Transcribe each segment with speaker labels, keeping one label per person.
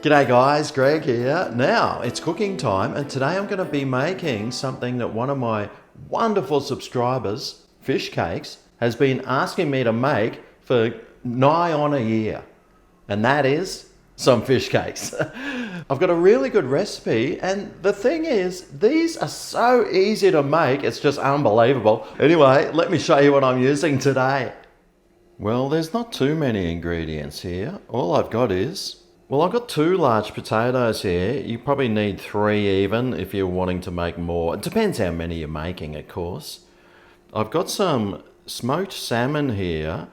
Speaker 1: G'day guys, Greg here. Now, it's cooking time and today I'm going to be making something that one of my wonderful subscribers, Fish Cakes, has been asking me to make for nigh on a year. And that is some fish cakes. I've got a really good recipe and the thing is, these are so easy to make, it's just unbelievable. Anyway, let me show you what I'm using today. Well, there's not too many ingredients here. All I've got is, I've got 2 large potatoes here. You probably need 3 even if you're wanting to make more. It depends how many you're making, of course. I've got some smoked salmon here.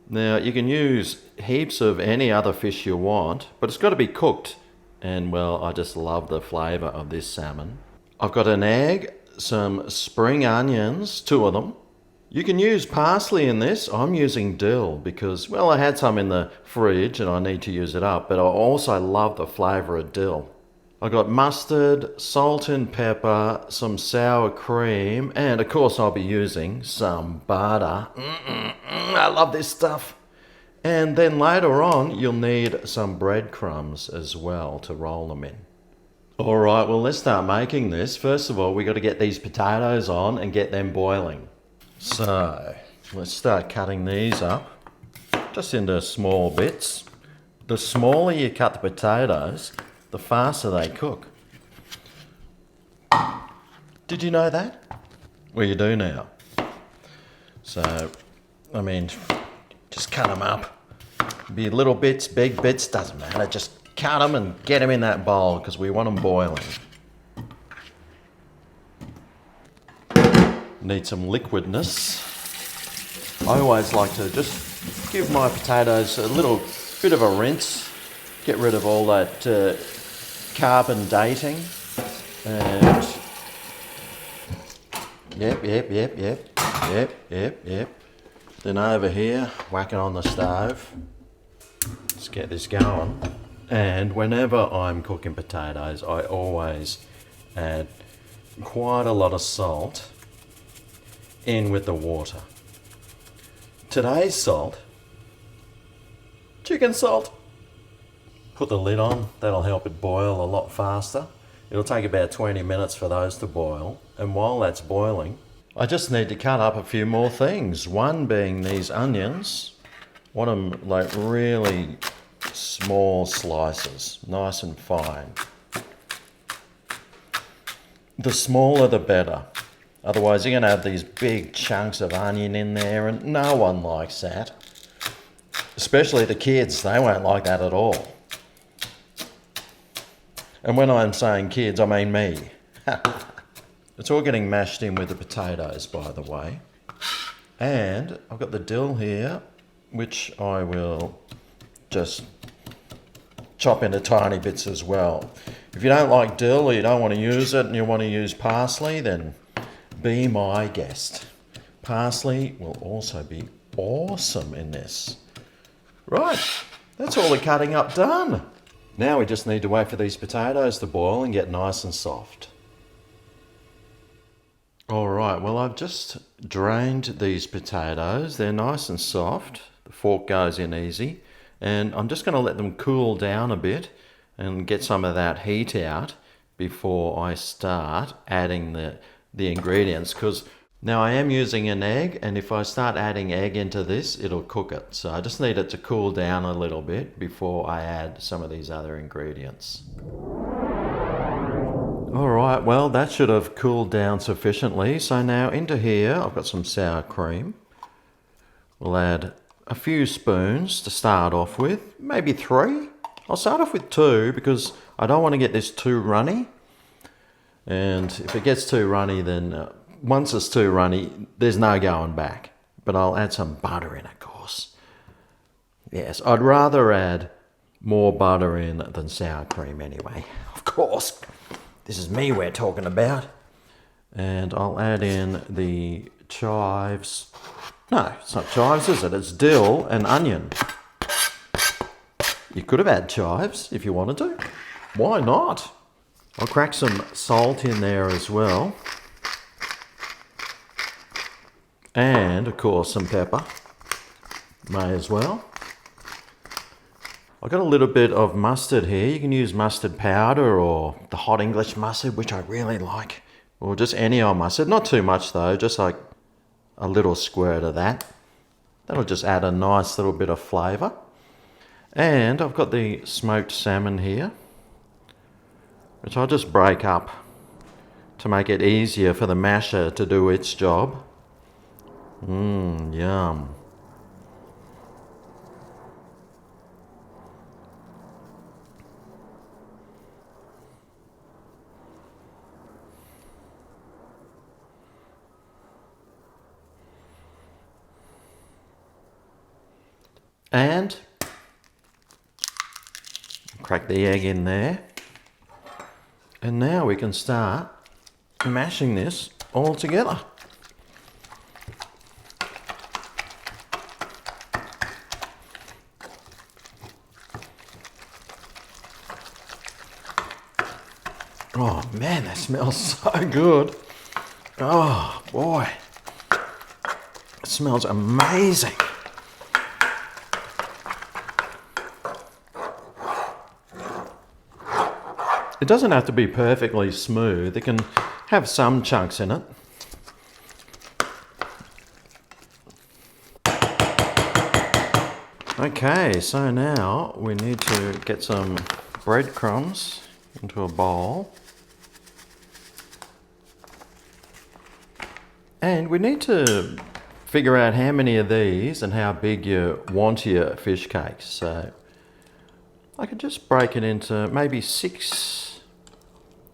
Speaker 1: Now, you can use heaps of any other fish you want, but it's got to be cooked. And, well, I just love the flavour of this salmon. I've got an egg, some spring onions, 2 of them. You can use parsley in this. I'm using dill because, well, I had some in the fridge and I need to use it up, but I also love the flavour of dill. I got mustard, salt and pepper, some sour cream, and of course I'll be using some butter. I love this stuff. And then later on, you'll need some breadcrumbs as well to roll them in. All right, well, let's start making this. First of all, we got to get these potatoes on and get them boiling. So, let's start cutting these up, just into small bits. The smaller you cut the potatoes, the faster they cook. Did you know that? Well, you do now. So, I mean, just cut them up. Be little bits, big bits, doesn't matter. Just cut them and get them in that bowl because we want them boiling. Need some liquidness. I always like to just give my potatoes a little bit of a rinse, get rid of all that carbon dating, and yep. Then over here, whack it on the stove. Let's get this going. And whenever I'm cooking potatoes, I always add quite a lot of salt in with the water. Today's salt, chicken salt. Put the lid on, that'll help it boil a lot faster. It'll take about 20 minutes for those to boil. And while that's boiling, I just need to cut up a few more things. One being these onions. Want them like really small slices, nice and fine. The smaller the better. Otherwise, you're going to have these big chunks of onion in there, and no one likes that. Especially the kids, they won't like that at all. And when I'm saying kids, I mean me. It's all getting mashed in with the potatoes, by the way. And I've got the dill here, which I will just chop into tiny bits as well. If you don't like dill or you don't want to use it and you want to use parsley, then be my guest. Parsley will also be awesome in this. Right, that's all the cutting up done. Now we just need to wait for these potatoes to boil and get nice and soft. All right, well, I've just drained these potatoes. They're nice and soft. The fork goes in easy. And I'm just going to let them cool down a bit and get some of that heat out before I start adding the ingredients, because now I am using an egg, and if I start adding egg into this, it'll cook it. So I just need it to cool down a little bit before I add some of these other ingredients. All right, well, that should have cooled down sufficiently. So now into here, I've got some sour cream. We'll add a few spoons to start off with, maybe 3. I'll start off with 2 because I don't want to get this too runny. And if it gets too runny, then once it's too runny, there's no going back. But I'll add some butter in, of course. Yes, I'd rather add more butter in than sour cream anyway. Of course, this is me we're talking about. And I'll add in the chives. No, it's not chives, is it? It's dill and onion. You could have had chives if you wanted to. Why not? I'll crack some salt in there as well. And, of course, some pepper. May as well. I've got a little bit of mustard here. You can use mustard powder or the hot English mustard, which I really like. Or just any old mustard. Not too much though, just like a little squirt of that. That'll just add a nice little bit of flavour. And I've got the smoked salmon here, which I'll just break up to make it easier for the masher to do its job. Yum. And crack the egg in there. And now we can start mashing this all together. Oh man, that smells so good. Oh boy, it smells amazing. It doesn't have to be perfectly smooth. It can have some chunks in it. Okay, so now we need to get some breadcrumbs into a bowl. And we need to figure out how many of these and how big you want your fish cakes. So I could just break it into maybe 6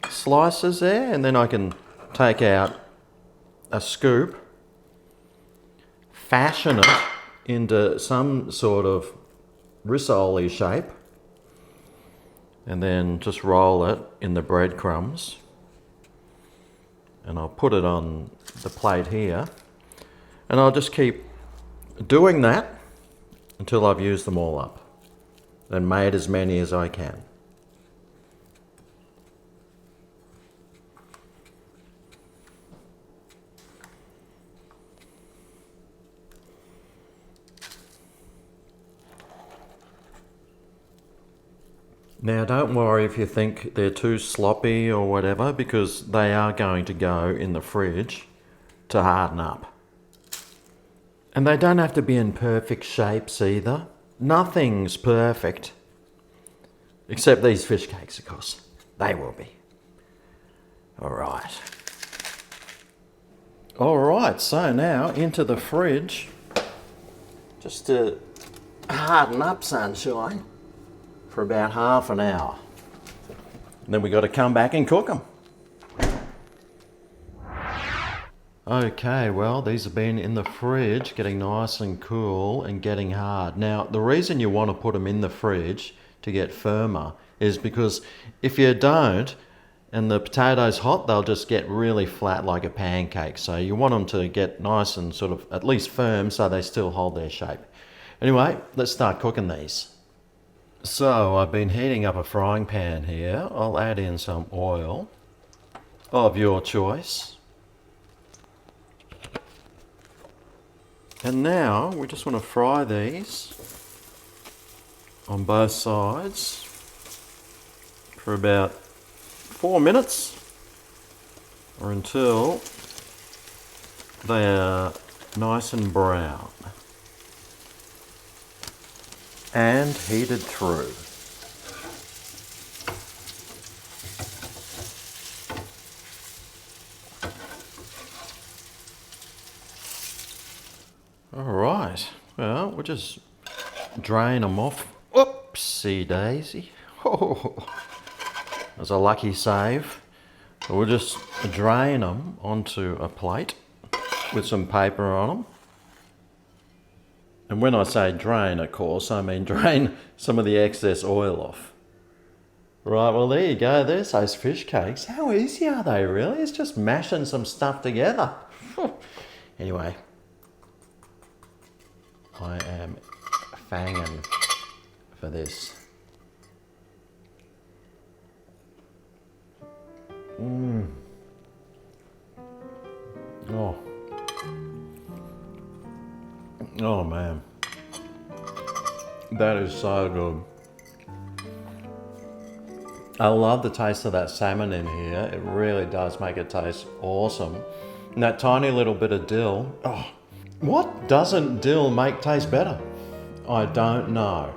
Speaker 1: slices there, and then I can take out a scoop, fashion it into some sort of rissoles shape, and then just roll it in the breadcrumbs. And I'll put it on the plate here, and I'll just keep doing that until I've used them all up and made as many as I can. Now don't worry if you think they're too sloppy or whatever, because they are going to go in the fridge to harden up. And they don't have to be in perfect shapes either. Nothing's perfect. Except these fish cakes, of course. They will be. Alright. Alright, so now into the fridge. Just to harden up, sunshine, for about half an hour. And then we got to come back and cook them. Okay, well, these have been in the fridge, getting nice and cool and getting hard. Now, the reason you want to put them in the fridge to get firmer is because if you don't, and the potatoes hot, they'll just get really flat like a pancake. So you want them to get nice and sort of at least firm so they still hold their shape. Anyway, let's start cooking these. So I've been heating up a frying pan here. I'll add in some oil of your choice. And now we just want to fry these on both sides for about 4 minutes, or until they are nice and brown and heated through. All right, well, we'll just drain them off. Oopsie daisy. Oh, that was a lucky save. We'll just drain them onto a plate with some paper on them. And when I say drain, of course, I mean drain some of the excess oil off. Right, well, there you go. There's those fish cakes. How easy are they, really? It's just mashing some stuff together. Anyway, I am fanging for this. Oh. Oh man. That is so good. I love the taste of that salmon in here. It really does make it taste awesome. And that tiny little bit of dill. Oh, what doesn't dill make taste better? I don't know.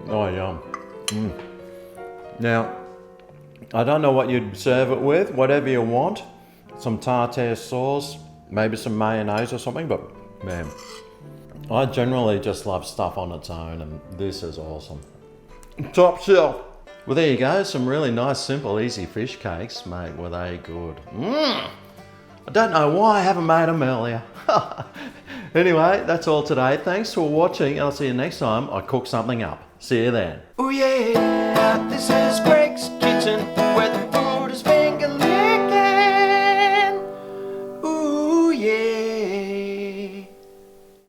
Speaker 1: Oh, yum. Now, I don't know what you'd serve it with, whatever you want. Some tartare sauce, maybe some mayonnaise or something, but man, I generally just love stuff on its own, and this is awesome. Top shelf. Well, there you go, some really nice, simple, easy fish cakes, mate. Were they good? I don't know why I haven't made them earlier. Anyway, that's all today. Thanks for watching. I'll see you next time I cook something up. See you then.
Speaker 2: Oh yeah, this is Greg's Kitchen, where